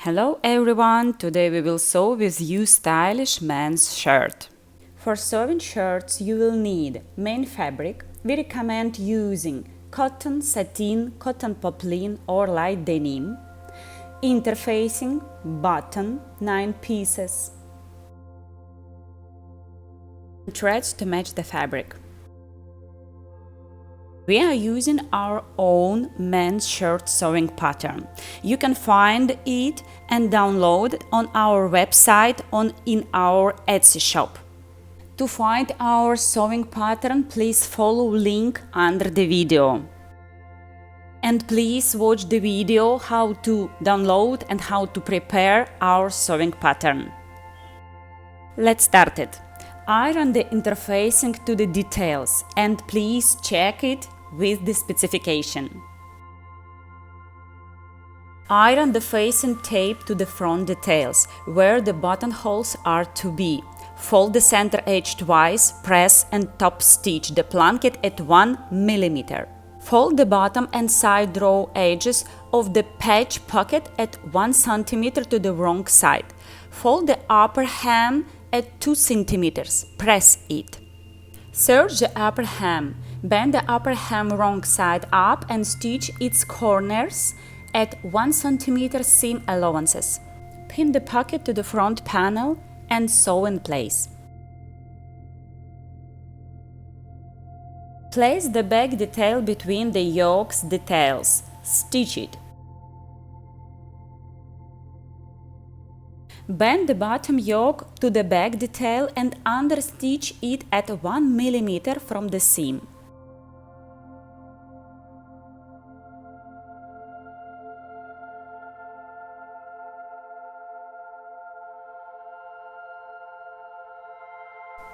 Hello everyone, today we will sew with you stylish men's shirt. For sewing shirts you will need main fabric. We recommend using cotton, satin, cotton poplin or light denim. Interfacing, button, 9 pieces. Threads to match the fabric. We are using our own men's shirt sewing pattern. You can find it and download it on our website in our Etsy shop. To find our sewing pattern, please follow link under the video. And please watch the video how to download and how to prepare our sewing pattern. Let's start it. Iron the interfacing to the details and please check it with the specification. Iron the facing tape to the front details, where the buttonholes are to be. Fold the center edge twice, press and top stitch the placket at 1 mm. Fold the bottom and side row edges of the patch pocket at 1 cm to the wrong side. Fold the upper hem at 2 cm. Press it. Serge the upper hem. Bend the upper hem wrong side up and stitch its corners at 1 cm seam allowances. Pin the pocket to the front panel and sew in place. Place the back detail between the yoke's details. Stitch it. Bend the bottom yoke to the back detail and understitch it at 1 mm from the seam.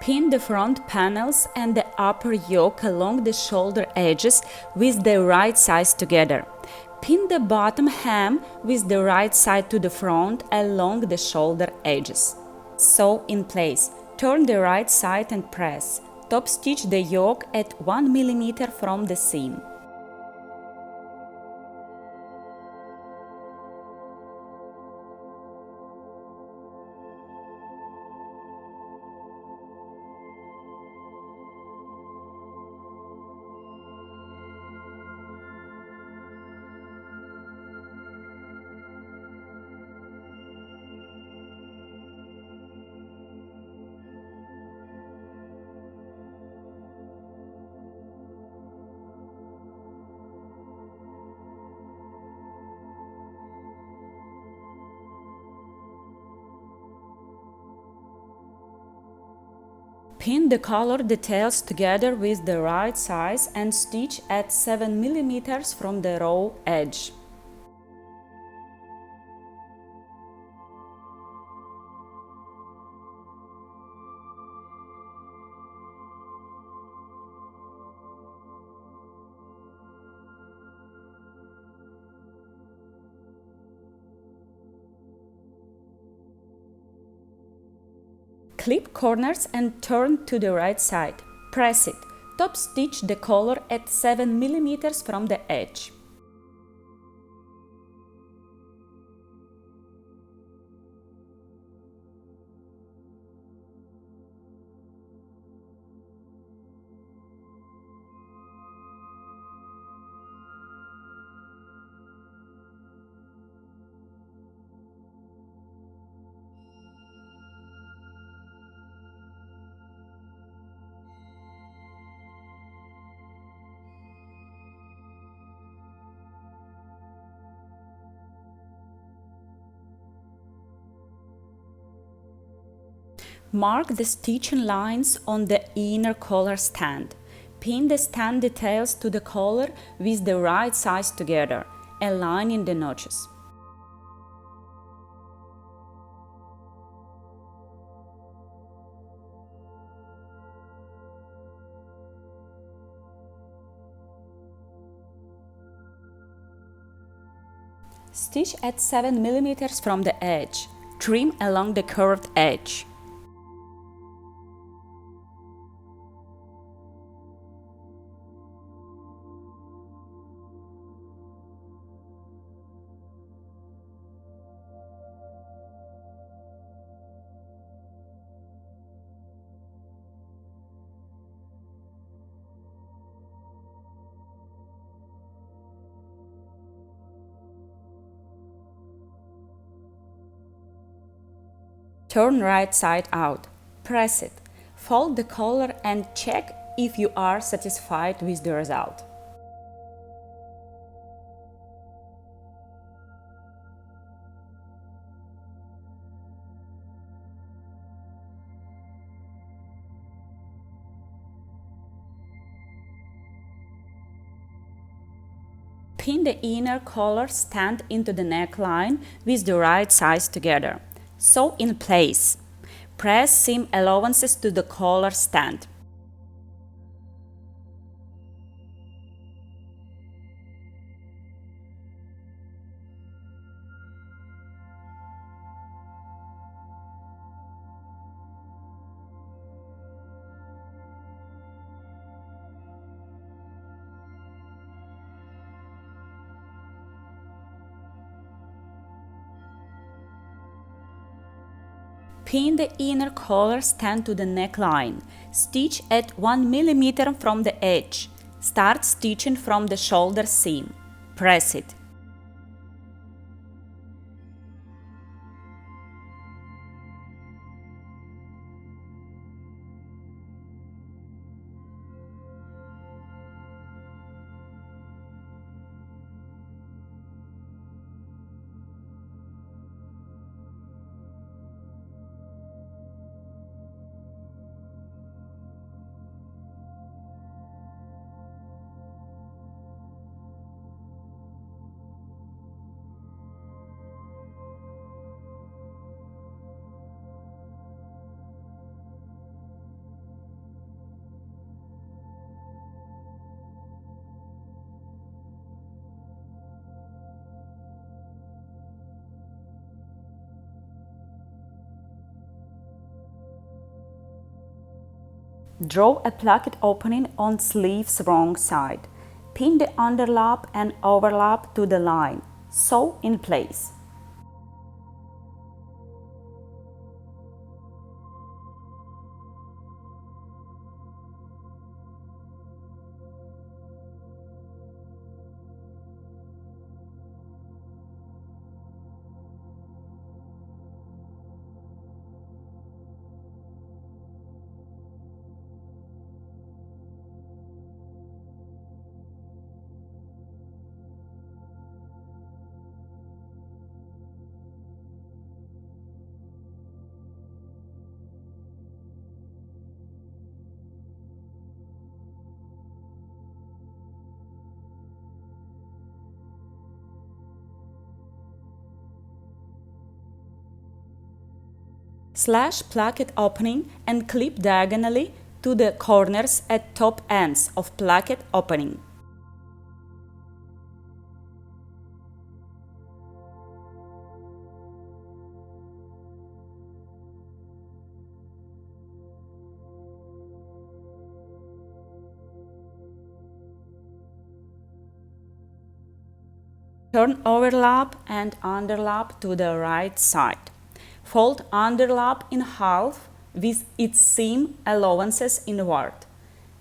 Pin the front panels and the upper yoke along the shoulder edges with the right sides together. Pin the bottom hem with the right side to the front along the shoulder edges. Sew in place. Turn the right side and press. Top stitch the yoke at 1 mm from the seam. Pin the color details together with the right size and stitch at 7 mm from the raw edge. Clip corners and turn to the right side. Press it. Top stitch the collar at 7 mm from the edge. Mark the stitching lines on the inner collar stand. Pin the stand details to the collar with the right sides together, aligning the notches. Stitch at 7 mm from the edge. Trim along the curved edge. Turn right side out. Press it. Fold the collar and check if you are satisfied with the result. Pin the inner collar stand into the neckline with the right sides together. Sew in place. Press seam allowances to the collar stand. Pin the inner collar stand to the neckline. Stitch at 1 mm from the edge. Start stitching from the shoulder seam. Press it. Draw a placket opening on sleeve's wrong side. Pin the underlap and overlap to the line. Sew in place. Slash placket opening and clip diagonally to the corners at top ends of placket opening. Turn overlap and underlap to the right side. Fold underlap in half with its seam allowances inward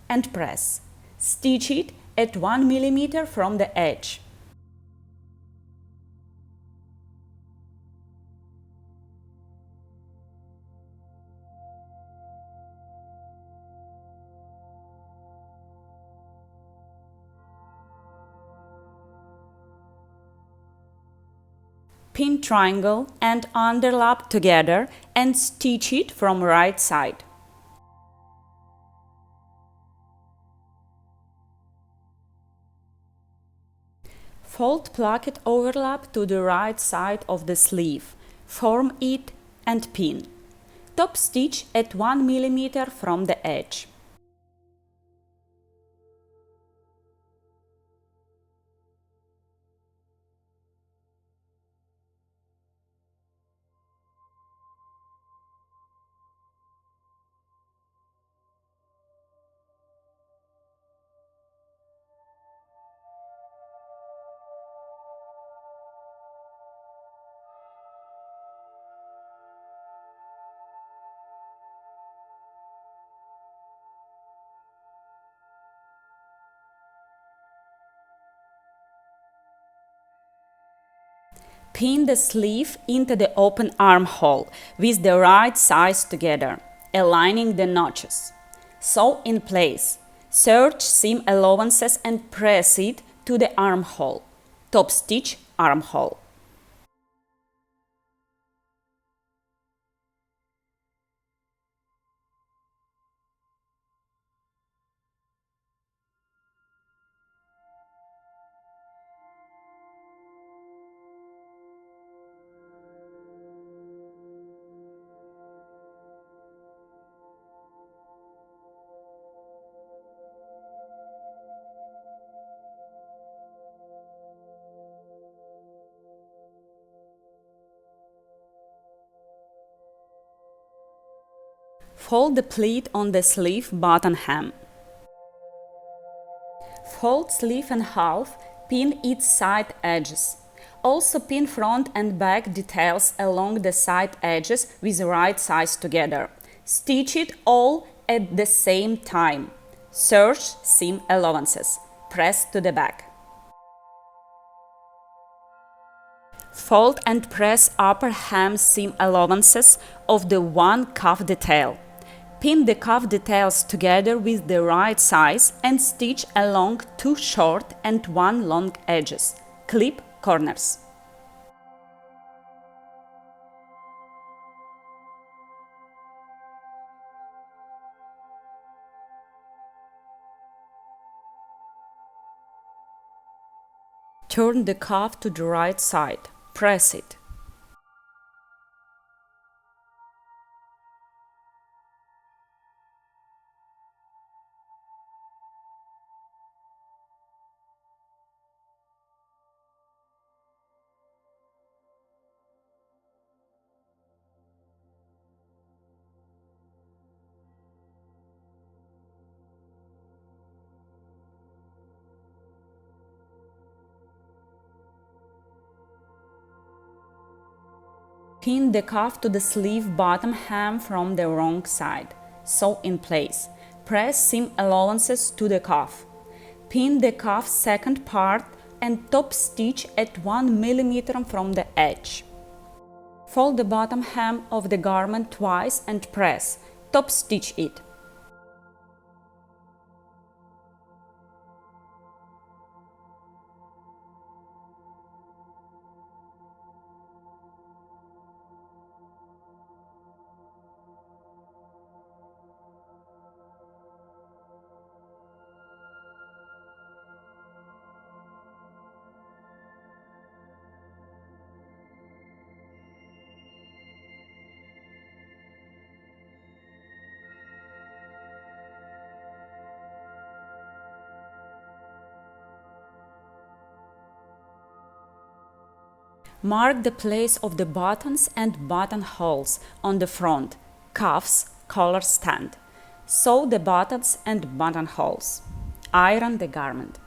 and press. Stitch it at 1 mm from the edge. Pin triangle and underlap together and stitch it from right side. Fold placket overlap to the right side of the sleeve. Form it and pin. Top stitch at 1 mm from the edge. Pin the sleeve into the open armhole with the right sides together, aligning the notches. Sew in place. Search seam allowances and press it to the armhole. Top stitch armhole. Fold the pleat on the sleeve button hem. Fold sleeve in half, pin its side edges. Also pin front and back details along the side edges with the right sides together. Stitch it all at the same time. Search seam allowances. Press to the back. Fold and press upper hem seam allowances of the one cuff detail. Pin the cuff details together with the right size and stitch along two short and one long edges. Clip corners. Turn the cuff to the right side. Press it. Pin the cuff to the sleeve bottom hem from the wrong side. Sew in place. Press seam allowances to the cuff. Pin the cuff second part and top stitch at 1 mm from the edge. Fold the bottom hem of the garment twice and press. Top stitch it. Mark the place of the buttons and buttonholes on the front, cuffs, collar stand. Sew the buttons and buttonholes. Iron the garment.